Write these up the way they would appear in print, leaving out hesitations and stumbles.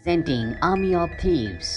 Presenting army of thieves.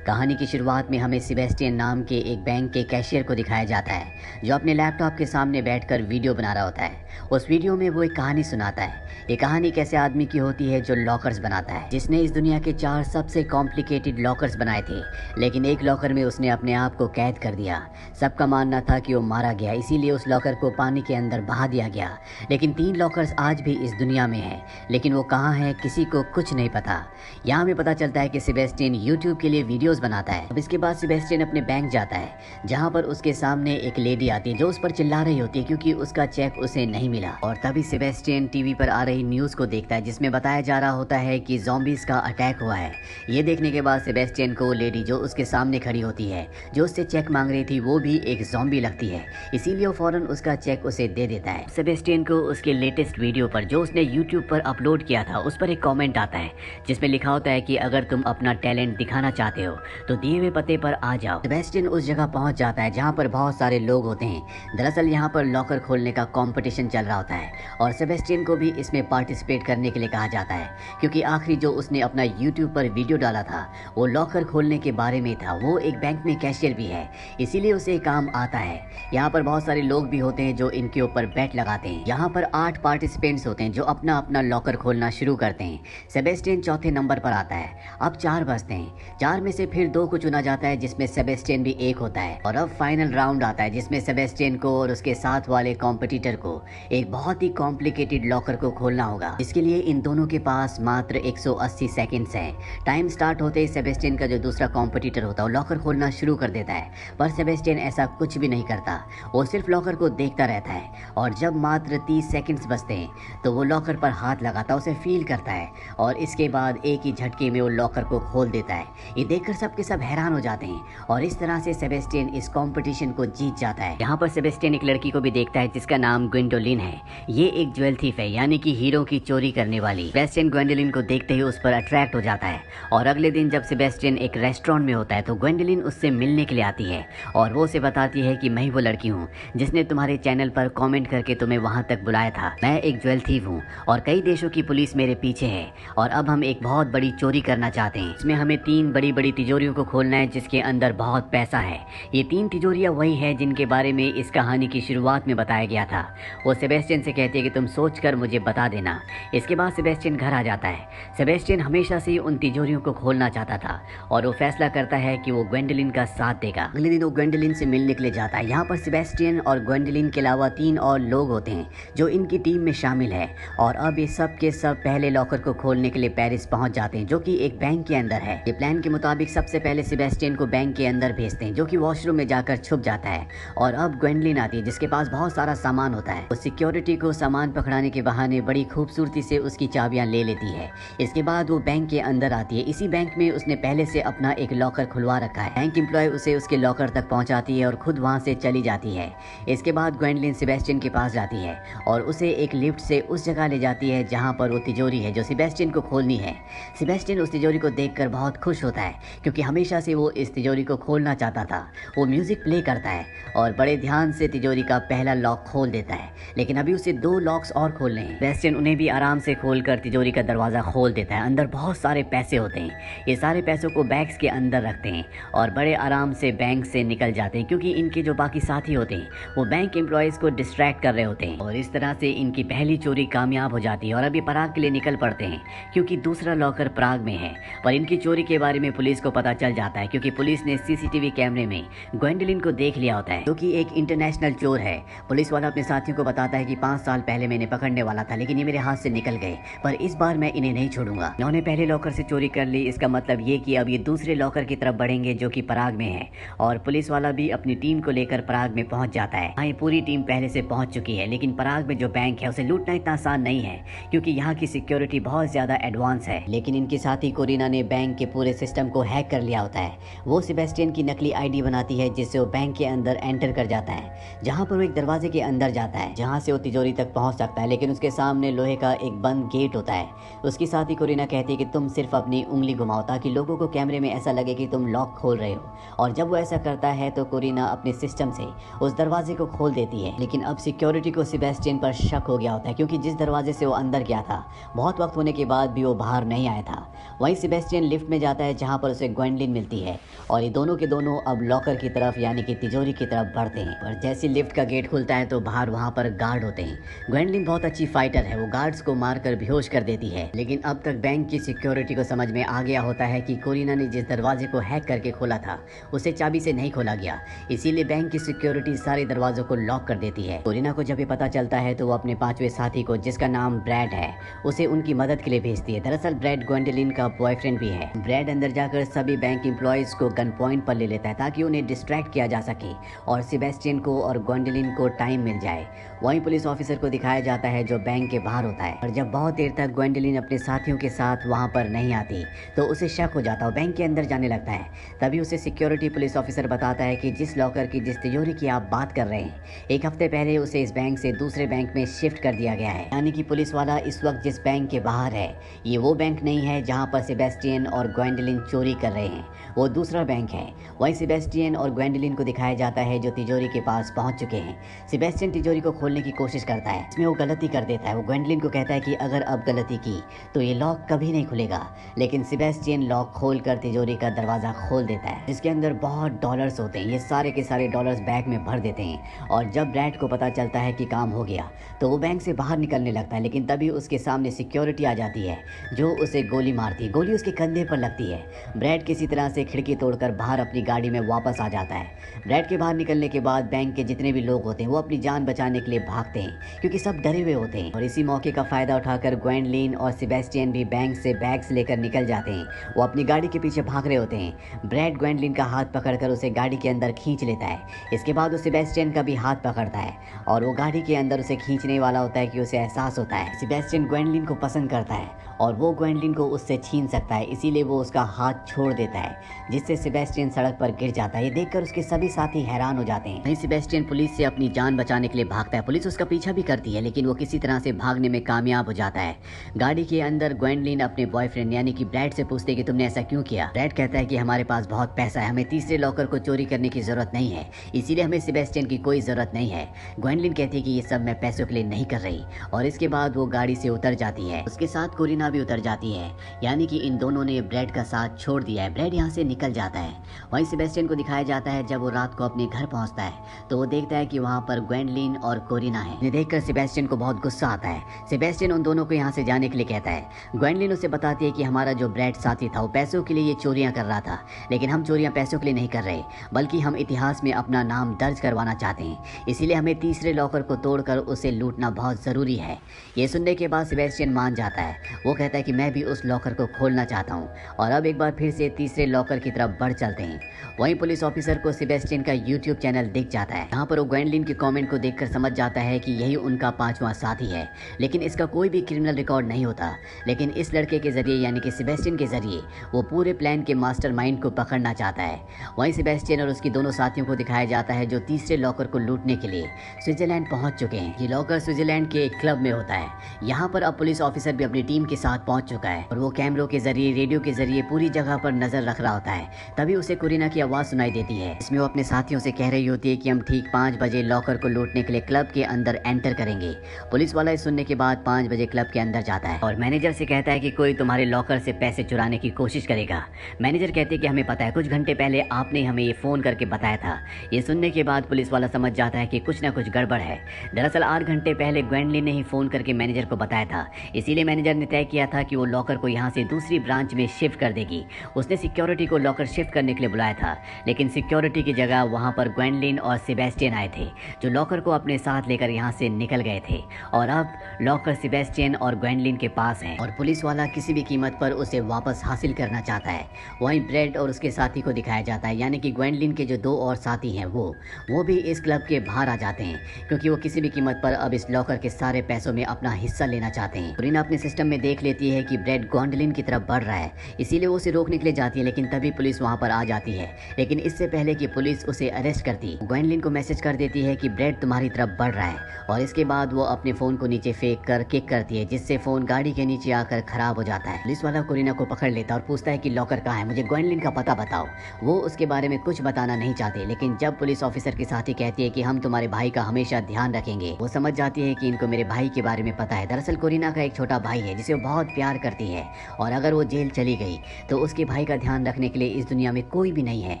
कहानी की शुरुआत में हमें सेबेस्टियन नाम के एक बैंक के कैशियर को दिखाया जाता है जो अपने लैपटॉप के सामने बैठकर वीडियो बना रहा होता है। उस वीडियो में वो एक कहानी सुनाता है। ये कहानी कैसे आदमी की होती है जो लॉकर्स बनाता है, जिसने इस दुनिया के 4 सबसे कॉम्प्लिकेटेड लॉकर्स बनाए थे, लेकिन एक लॉकर में उसने अपने आप को कैद कर दिया। सबका मानना था कि वो मारा गया, इसीलिए उस लॉकर को पानी के अंदर बहा दिया गया। लेकिन 3 लॉकर्स आज भी इस दुनिया में हैं, लेकिन वो कहाँ हैं किसी को कुछ नहीं पता। यहाँ हमें पता चलता है कि सेबेस्टियन यूट्यूब के लिए वीडियोस बनाता है। अब इसके बाद सेबेस्टियन अपने बैंक जाता है, जहाँ पर उसके सामने एक लेडी आती है जो उस पर चिल्ला रही होती है क्योंकि उसका चेक उसे नहीं मिला। और तभी सेबेस्टियन टीवी पर आ रही न्यूज़ को देखता है जिसमें बताया जा रहा होता है कि ज़ॉम्बीज का अटैक हुआ है। ये देखने के बाद सेबेस्टियन को लेडी जो उसके सामने खड़ी होती है, जो उससे चेक मांग रही थी, वो भी एक ज़ॉम्बी लगती है, इसीलिए वो फौरन उसका चेक उसे दे देता है। सेबेस्टियन को उसके लेटेस्ट वीडियो पर जो उसने यूट्यूब पर अपलोड किया था उस पर एक कॉमेंट आता है जिसमें लिखा होता है कि अगर तुम अपना टैलेंट दिखाना चाहते हो तो दिए हुए पते पर आ जाओ। सेबेस्टियन उस जगह पहुंच जाता है जहां पर बहुत सारे लोग होते हैं। दरअसल यहां पर लॉकर खोलने का कंपटीशन चल रहा होता है और सेबेस्टियन को भी इसमें पार्टिसिपेट करने के लिए कहा जाता है क्योंकि आखिरी जो उसने अपना यूट्यूब पर वीडियो डाला था वो लॉकर खोलने के बारे में था। वो एक बैंक में कैशियर भी है, इसीलिए उसे काम आता है। यहाँ पर बहुत सारे लोग भी होते हैं जो इनके ऊपर बेट लगाते हैं। यहाँ पर 8 पार्टिसिपेंट्स होते हैं जो अपना अपना लॉकर खोलना शुरू करते हैं। सेबेस्टियन चौथे नंबर पर आता है। अब 4 बचते हैं। 4 में से फिर 2 को चुना जाता है जिसमें सेबेस्टियन भी एक होता है। और अब फाइनल राउंड आता है जिसमें सेबेस्टियन को और उसके साथ वाले कॉम्पिटिटर को एक बहुत ही कॉम्प्लिकेटेड लॉकर को खोलना होगा। इसके लिए इन दोनों के पास मात्र 180 सेकंड्स हैं। टाइम स्टार्ट होते ही सेबेस्टियन का जो दूसरा कॉम्पिटिटर होता है वो लॉकर खोलना शुरू कर देता है, पर सेबेस्टियन ऐसा कुछ भी नहीं करता। वो सिर्फ लॉकर को देखता रहता है और जब मात्र 30 सेकंड्स बचते हैं तो वो लॉकर पर हाथ लगाता है, उसे फील करता है और इसके बाद एक ही झटके में वो लॉकर को खोल देता है। ये देखकर सबके सब हैरान हो जाते हैं और इस तरह से सेबेस्टियन इस कंपटीशन को जीत जाता है। यहाँ पर सेबेस्टियन एक लड़की को भी देखता है जिसका नाम ग्वेंडोलिन है। ये एक ज्वेल थीफ है, यानी कि हीरो की चोरी करने वाली। सेबेस्टियन ग्वेंडोलिन को देखते ही उस पर अट्रैक्ट हो जाता है और अगले दिन जब सेबेस्टियन एक रेस्टोरेंट में होता है तो ग्वेंडोलिन उससे मिलने के लिए आती है और वो उसे बताती है कि मैं ही वो लड़की हूँ जिसने तुम्हारे चैनल पर कॉमेंट करके तुम्हें वहाँ तक बुलाया था। मैं एक ज्वेल थीफ हूँ और कई देशों की पुलिस मेरे पीछे है और अब हम एक बहुत बड़ी चोरी करना चाहते हैं। इसमें हमें 3 बड़ी बड़ी तिजोरियों को खोलना है जिसके अंदर बहुत पैसा है। ये 3 तिजोरियां वही है जिनके बारे में इस कहानी की शुरुआत में बताया गया था। वो सेबेस्टियन से कहती है कि तुम सोचकर मुझे बता देना। इसके बाद सेबेस्टियन घर आ जाता है। सेबेस्टियन हमेशा से उन तिजोरियों को खोलना चाहता था और वो फैसला करता है कि वो ग्वेंडोलिन का साथ देगा। अगले दिन वो ग्वेंडोलिन से मिलने के लिए जाता है। यहाँ पर सेबेस्टियन और ग्वेंडोलिन के अलावा 3 और लोग होते हैं जो इनकी टीम में शामिल है और अब ये सब के सब पहले लॉकर को खोलने के लिए पेरिस पहुंच जाते हैं जो कि एक बैंक के अंदर है। ये प्लान के मुताबिक सबसे पहले सेबेस्टियन को बैंक के अंदर भेजते हैं जो कि वॉशरूम में जाकर छुप जाता है और अब ग्वेंडोलिन आती है जिसके पास बहुत सारा सामान होता है। वो सिक्योरिटी को सामान पकड़ाने के बहाने बड़ी खूबसूरती से उसकी चाबियां ले लेती है। इसके बाद वो बैंक के अंदर आती है। इसी बैंक में उसने पहले से अपना एक लॉकर खुलवा रखा है। बैंक एम्प्लॉय उसे उसके लॉकर तक पहुंचाती है और खुद वहां से चली जाती है। इसके बाद ग्वेंडोलिन सेबेस्टियन के पास जाती है और उसे एक लिफ्ट से उस जगह ले जाती है जहां पर वो तिजोरी है जो सेबेस्टियन को खोलनी है। सेबेस्टियन उस तिजोरी को देखकर बहुत खुश होता है क्योंकि हमेशा से वो इस तिजोरी को खोलना चाहता था। वो म्यूजिक प्ले करता है और बड़े ध्यान से तिजोरी का पहला लॉक खोल देता है, लेकिन अभी उसे 2 लॉक्स और खोलने हैं। सेबेस्टियन उन्हें भी आराम से खोलकर तिजोरी का दरवाजा खोल देता है। अंदर बहुत सारे पैसे होते हैं। ये सारे पैसों को बैग्स के अंदर रखते हैं और बड़े आराम से बैंक से निकल जाते हैं क्योंकि इनके जो बाकी साथी होते हैं वो बैंक एम्प्लॉयज को डिस्ट्रैक्ट कर रहे होते हैं और इस तरह से इनकी पहली चोरी कामयाब हो जाती है और अभी पराग के लिए निकल पड़ते हैं क्योंकि दूसरा लॉकर प्राग में है। पर इनकी चोरी के बारे में पुलिस को पता चल जाता है क्योंकि पुलिस ने सीसीटीवी कैमरे में ग्वेंडोलिन को देख लिया होता है जो कि एक इंटरनेशनल चोर है। पुलिस वाला अपने साथियों को बताता है कि 5 साल पहले मैंने पकड़ने वाला था लेकिन ये मेरे हाथ से निकल गए, पर इस बार मैं इन्हें नहीं छोड़ूंगा। इन्होंने पहले लॉकर से चोरी कर ली, इसका मतलब ये कि अब ये दूसरे लॉकर की तरफ बढ़ेंगे जो कि पराग में है और पुलिस वाला भी अपनी टीम को लेकर पराग में पहुंच जाता है। हाँ, ये पूरी टीम पहले से पहुंच चुकी है लेकिन पराग में जो बैंक है उसे लूटना इतना आसान नहीं है क्योंकि यहाँ की सिक्योरिटी बहुत ज्यादा एडवांस है। लेकिन इनके साथी कोरिना ने बैंक के पूरे सिस्टम को हैक हैक कर लिया होता है। वो सेबेस्टियन की नकली आईडी बनाती है जिससे वो बैंक के अंदर एंटर कर जाता है, जहाँ पर वो एक दरवाजे के अंदर जाता है जहाँ से वो तिजोरी तक पहुँच सकता है, लेकिन उसके सामने लोहे का एक बंद गेट होता है। उसकी साथी कोरिना कहती है कि तुम सिर्फ अपनी उंगली घुमाओ ताकि लोगों को कैमरे में ऐसा लगे कि तुम लॉक खोल रहे हो। और जब वो ऐसा करता है तो कोरिना अपने सिस्टम से उस दरवाजे को खोल देती है। लेकिन अब सिक्योरिटी को सेबेस्टियन पर शक हो गया होता है, क्योंकि जिस दरवाजे से वो अंदर गया था बहुत वक्त होने के बाद भी वो बाहर नहीं आया था। वहीं सेबेस्टियन लिफ्ट में जाता है जहाँ पर उसे ग्वेंडलिन मिलती है और ये दोनों के दोनों अब लॉकर की तरफ यानी कि तिजोरी की तरफ बढ़ते हैं। और जैसे लिफ्ट का गेट खुलता है तो बाहर वहाँ पर गार्ड होते हैं। ग्वेंडलिन बहुत अच्छी फाइटर है, वो गार्ड्स को मारकर बेहोश कर देती है। लेकिन अब तक बैंक की सिक्योरिटी को समझ में आ गया होता है कि कोरिना ने जिस दरवाजे को हैक करके खोला था उसे चाबी से नहीं खोला गया, इसीलिए बैंक की सिक्योरिटी सारे दरवाजों को लॉक कर देती है। कोरिना को जब ये पता चलता है तो वो अपने पांचवें साथी को, जिसका नाम ब्रैड है, उसे उनकी मदद के लिए भेजती है। दरअसल ब्रैड ग्वेंडलिन का बॉयफ्रेंड भी है। ब्रैड अंदर जाकर सभी बैंक एम्प्लॉयज को गन पॉइंट पर ले लेता है ताकि उन्हें डिस्ट्रैक्ट किया जा सके और सेबेस्टियन को और ग्वेंडलिन को टाइम मिल जाए। वहीं पुलिस ऑफिसर को दिखाया जाता है जो बैंक के बाहर होता है। और जब बहुत देर तक ग्वेंडलिन अपने साथियों के साथ वहां पर नहीं आती तो उसे शक हो जाता है, बैंक के अंदर जाने लगता है। तभी उसे सिक्योरिटी पुलिस ऑफिसर बताता है कि जिस लॉकर की, जिस तिजोरी की आप बात कर रहे हैं, एक हफ्ते पहले उसे इस बैंक से दूसरे बैंक में शिफ्ट कर दिया गया है। यानी कि पुलिस वाला इस वक्त जिस बैंक के बाहर है ये वो बैंक नहीं है जहां पर सेबेस्टियन और ग्वेंडलिन चोरी कर रहे हैं, वो दूसरा बैंक है। वहीं सेबेस्टियन और ग्वेंडलिन को दिखाया जाता है जो तिजोरी के पास पहुंच चुके हैं। सेबेस्टियन तिजोरी को खोलने की कोशिश करता है, इसमें वो गलती कर देता है। वो ग्वेंडलिन को कहता है कि अगर अब गलती की तो ये लॉक कभी नहीं खुलेगा, लेकिन सेबेस्टियन लॉक खोलकर तिजोरी का दरवाजा खोल देता है जिसके अंदर बहुत डॉलर्स होते हैं। ये सारे के सारे डॉलर्स बैग में भर देते हैं। और जब ब्रैड को पता चलता है कि काम हो गया तो वो बैंक से बाहर निकलने लगता है, लेकिन तभी उसके सामने सिक्योरिटी आ जाती है जो उसे गोली मारती है। गोली उसके कंधे पर लगती है। ब्रैड किसी तरह से खिड़की तोड़कर बाहर अपनी गाड़ी में वापस आ जाता है। ब्रैड के बाहर निकलने के बाद बैंक के जितने भी लोग होते हैं वो अपनी जान बचाने के लिए भागते हैं, क्योंकि सब डरे हुए होते हैं। और इसी मौके का फायदा उठाकर ग्वेंडलिन और सेबेस्टियन भी बैंक से बैग्स लेकर निकल जाते हैं। वो अपनी गाड़ी के पीछे भाग रहे होते हैं। ब्रैड ग्वेंडलिन का हाथ पकड़कर उसे गाड़ी के अंदर खींच लेता है। इसके बाद वो सेबेस्टियन का भी हाथ पकड़ता है और वो गाड़ी के अंदर उसे खींचने वाला होता है कि उसे एहसास होता है सेबेस्टियन ग्वेंडलिन को पसंद करता है और वो ग्वेंडलिन को उससे छीन सकता है, इसीलिए वो उसका हाथ छोड़ देता है, जिससे सेबेस्टियन सड़क पर गिर जाता है। ये देखकर उसके सभी साथी हैरान हो जाते हैं। वहीं सेबेस्टियन पुलिस से अपनी जान बचाने के लिए भागता है। पुलिस उसका पीछा भी करती है, लेकिन वो किसी तरह से भागने में कामयाब हो जाता है। गाड़ी के अंदर ग्वेंडलिन अपने बॉयफ्रेंड यानी कि ब्रैड से पूछते कि तुमने ऐसा क्यों किया। ब्रैड कहता है कि हमारे पास बहुत पैसा है, हमें तीसरे लॉकर को चोरी करने की जरूरत नहीं है, इसीलिए हमें सेबेस्टियन की कोई जरूरत नहीं है। ग्वेंडलिन कहती है कि ये सब मैं पैसों के लिए नहीं कर रही, और इसके बाद वो गाड़ी से उतर जाती है। उसके साथ कोरिना भी उतर जाती है, यानी कि इन दोनों ने ब्रैड का साथ छोड़ दिया है। ब्रैड यहाँ से निकल जाता है। वहीं सेबेस्टियन को दिखाया जाता है जब वो रात को अपने घर पहुंचता है तो वो देखता है कि वहाँ पर ग्वेंडलिन और कोरिना है। इन्हें देखकर सेबेस्टियन को बहुत गुस्सा आता है। सेबेस्टियन उन दोनों को यहाँ से जाने के लिए कहता है। ग्वेंडलिन उसे बताती है कि हमारा जो ब्रैड साथी था वो पैसों के लिए ये चोरियां कर रहा था, लेकिन हम चोरियां पैसों के लिए नहीं कर रहे, बल्कि हम इतिहास में अपना नाम दर्ज करवाना चाहते हैं, इसीलिए हमें तीसरे लॉकर को तोड़कर उसे लूटना बहुत ज़रूरी है। ये सुनने के बाद सेबेस्टियन मान जाता है। वो कहता है कि मैं भी उस लॉकर को खोलना चाहता हूँ, और अब एक बार फिर से तीसरे लॉकर की तरफ बढ़ चलते हैं। वहीं पुलिस ऑफिसर को सेबेस्टियन का यूट्यूब चैनल दिख जाता है। यहाँ पर वो ग्वेंडलिन के कमेंट को देखकर समझ जाता है कि यही उनका 5वां साथी है, लेकिन इसका कोई भी क्रिमिनल रिकॉर्ड नहीं होता। लेकिन इस लड़के के जरिए यानी कि सेबेस्टियन के जरिए वो पूरे प्लान के मास्टरमाइंड को पकड़ना चाहता है। वहीं सेबेस्टियन और उसकी दोनों साथियों को दिखाया जाता है जो तीसरे लॉकर को लूटने के लिए स्विट्जरलैंड पहुंच चुके हैं। ये लॉकर स्विट्जरलैंड के एक क्लब में होता है। यहाँ पर अब पुलिस ऑफिसर भी अपनी टीम के साथ पहुंच चुका है और वो कैमरों के जरिए, रेडियो के जरिए पूरी जगह पर नजर रख रहा होता है। तभी उसे कोरिना की आवाज सुनाई देती है, इसमें वो अपने साथियों से कह रही होती है कि हम ठीक 5 बजे लॉकर को लूटने के लिए क्लब के अंदर एंटर करेंगे। पुलिस वाला इस सुनने के बाद 5 बजे क्लब के अंदर जाता है और मैनेजर से कहता है कि कोई तुम्हारे लॉकर से पैसे चुराने की कोशिश करेगा। मैनेजर कहते हैं कि हमें पता है, कुछ घंटे पहले आपने हमें ये फोन करके बताया था। ये सुनने के बाद पुलिस वाला समझ जाता है कि कुछ ना कुछ गड़बड़ है। दरअसल 8 घंटे पहले ग्वेंडलिन ने ही फोन करके मैनेजर को बताया था, इसीलिए मैनेजर ने तय किया था कि वो लॉकर को यहाँ से दूसरी ब्रांच में शिफ्ट कर देगी। उसने सिक्योरिटी को लॉकर शिफ्ट करने के लिए बुलाया था, लेकिन सिक्योरिटी की जगह वहाँ पर ग्वेंडलिन और सेबेस्टियन आए थे, जो लॉकर को अपने साथ लेकर यहाँ से निकल गए थे। और अब लॉकर सेबेस्टियन और ग्वेंडलिन के पास है और पुलिस वाला किसी भी कीमत पर उसे वापस हासिल करना चाहता है। वहीं ब्रैड और उसके साथी को दिखाया जाता है, यानी कि ग्वेंडलिन के जो 2 और साथी हैं वो भी इस क्लब के बाहर आ जाते हैं, क्योंकि वो किसी भी कीमत पर अब इस लॉकर के सारे पैसों में अपना हिस्सा लेना चाहते हैं। कोरिना अपने सिस्टम में देख लेती है कि ब्रैड ग्वेंडलिन की तरफ बढ़ रहा है, इसीलिए वो उसे रोकने के लिए जाती है, लेकिन तभी पुलिस वहाँ पर आ जाती है। लेकिन इससे पहले कि पुलिस उसे अरेस्ट करती, ग्वेंडलिन को मैसेज कर देती है कि ब्रेड तुम्हारी तरफ बढ़ रहा है, और इसके बाद वो अपने फ़ोन को नीचे फेंक कर किक करती है, जिससे फ़ोन गाड़ी के नीचे आकर खराब हो जाता है। पुलिस वाला कोरिना को पकड़ लेता है और पूछता है कि लॉकर कहाँ है, मुझे ग्वेंडलिन का पता बताओ। वो उसके बारे में कुछ बताना नहीं चाहते, लेकिन जब पुलिस ऑफिसर के साथ ही कहती है कि हम तुम्हारे भाई का हमेशा ध्यान रखेंगे, वो समझ जाती है कि इनको मेरे भाई के बारे में पता है। दरअसल कोरिना का एक छोटा भाई है जिसे वो बहुत प्यार करती है, और अगर वो जेल चली गई तो उसके भाई का ध्यान रखने के लिए इस दुनिया में कोई भी नहीं है।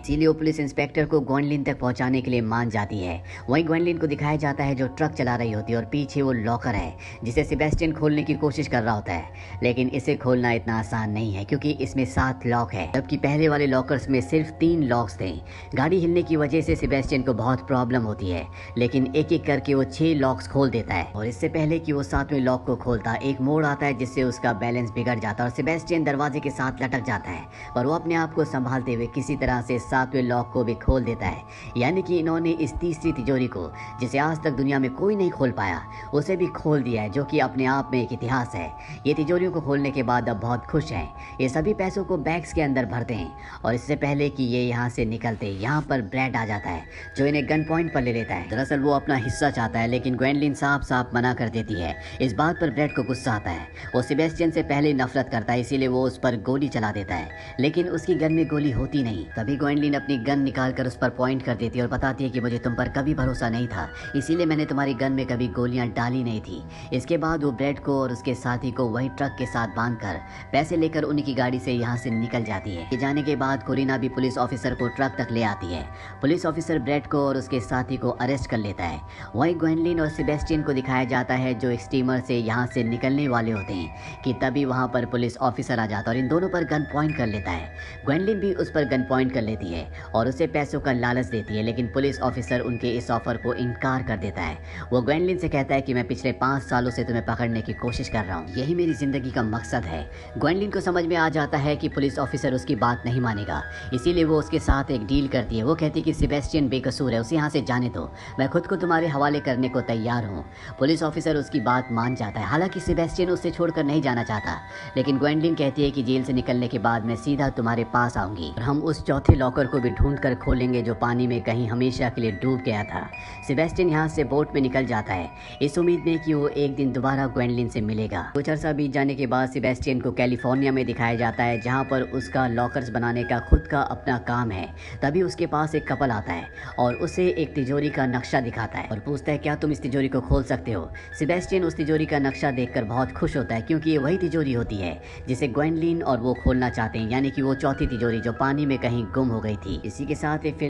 इसीलिए वो पुलिस इंस्पेक्टर को ग्वेंडलिन तक पहुंचाने के लिए मान जाती है। वहीं ग्वेंडलिन को दिखाया जाता है जो ट्रक चला रही होती है, और पीछे वो लॉकर है जिसे सेबेस्टियन खोलने की कोशिश कर रहा होता है। लेकिन इसे खोलना इतना आसान नहीं है, क्योंकि इसमें 7 लॉक है, जबकि पहले वाले लॉकर्स में सिर्फ 3 लॉक्स थे। गाड़ी हिलने की वजह से सेबेस्टियन को बहुत प्रॉब्लम होती है, लेकिन एक एक करके वो 6 लॉक्स खोल देता है। और इससे पहले कि वो 7वें लॉक को खोलता, एक मोड़ आता है जिससे उसका बैलेंस बिगड़ जाता है और सेबेस्टियन दरवाजे के साथ लटक जाता है। पर वो अपने आप को संभालते हुए किसी तरह से 7वें लॉक को भी खोल देता है। यानी कि इन्होंने इस तीसरी तिजोरी को, जिसे आज तक दुनिया में कोई नहीं खोल पाया, उसे भी खोल दिया है, जो कि अपने आप में एक इतिहास है। ये तिजोरियों को खोलने के बाद अब बहुत खुश हैं। ये सभी पैसों को बैग्स के अंदर भरते हैं, और इससे पहले कि ये यहाँ से निकलते, यहाँ पर ब्रेड आ जाता है जो इन्हें गन पॉइंट पर ले लेता है। दरअसल वो अपना हिस्सा चाहता है, लेकिन ग्वेंडलिन साफ साफ मना कर देती है। इस बात पर ब्रेड को गुस्सा आता है। वो सेबेस्टियन से पहले नफरत करता है, इसीलिए वो उस पर गोली चला देता है, लेकिन उसकी गन में गोली होती नहीं। तभी ग्वेंडलिन अपनी गन निकाल कर उस पर पॉइंट कर देती है और बताती है कि मुझे तुम पर कभी भरोसा नहीं था, इसीलिए मैंने तुम्हारी गन में कभी गोलियां डाली नहीं थी। इसके बाद वो ब्रेड को और उसके साथी को वही ट्रक के साथ बांधकर पैसे लेकर उनकी गाड़ी से यहाँ से निकल जाती है। जाने के बाद कोरिना भी पुलिस ऑफिसर को ट्रक तक ले आती है। पुलिस ऑफिसर ब्रेड को और उसके साथी को अरेस्ट कर लेता है। वहीं ग्वेंडलिन और सेबेस्टियन को दिखाया जाता है जो एक स्टीमर से यहाँ से निकलने वाले होते हैं, कि तभी वहाँ पर पुलिस ऑफिसर आ जाता है और इन दोनों पर गन पॉइंट कर लेता है। ग्वेंडलिन भी उस पर गन पॉइंट कर लेती है और उसे पैसों का लालच देती है, लेकिन पुलिस ऑफिसर उनके इस ऑफर को इनकार कर देता है। वो ग्वेंडलिन से कहता है कि मैं पिछले 5 सालों से तुम्हें पकड़ने की कोशिश कर रहा हूँ, यही मेरी जिंदगी का मकसद है। ग्वेंडलिन को समझ में आ जाता है कि पुलिस ऑफिसर उसकी बात नहीं मानेगा, इसीलिए वो उसके साथ एक डील करती है। वो कहती है कि सेबेस्टियन बेकसूर है, उसे यहाँ से जाने दो, मैं खुद को तुम्हारे हवाले करने को तैयार हूँ। पुलिस ऑफिसर उसकी बात मान जाता है। हालांकि सेबेस्टियन उससे छोड़कर नहीं जाना चाहता, लेकिन ग्वेंडलिन कहती है कि जेल से निकलने के बाद मैं सीधा तुम्हारे पास आऊंगी और हम उस चौथे लॉकर को भी ढूंढ कर खोलेंगे जो पानी में कहीं हमेशा के लिए डूब गया था। सेबेस्टियन यहाँ से बोट में निकल जाता है, इस उम्मीद में कि वो एक दिन दोबारा ग्वेंडलिन से मिलेगा। कुछ अर्सा बीत जाने के बाद सेबेस्टियन को कैलिफोर्निया में दिखाया जाता है, जहाँ पर उसका लॉकर्स बनाने का खुद का अपना काम है। तभी उसके पास एक कपल आता है और उसे एक तिजोरी का नक्शा दिखाता है और पूछता है क्या तुम इस तिजोरी को खोल सकते हो। सेबेस्टियन उस तिजोरी का नक्शा देखकर बहुत खुश होता है, क्योंकि ये वही तिजोरी होती है जिसे ग्वेंडलिन और वो खोलना चाहते हैं, यानी कि वो चौथी तिजोरी जो पानी में कहीं गुम हो गई थी। इसी के साथ एक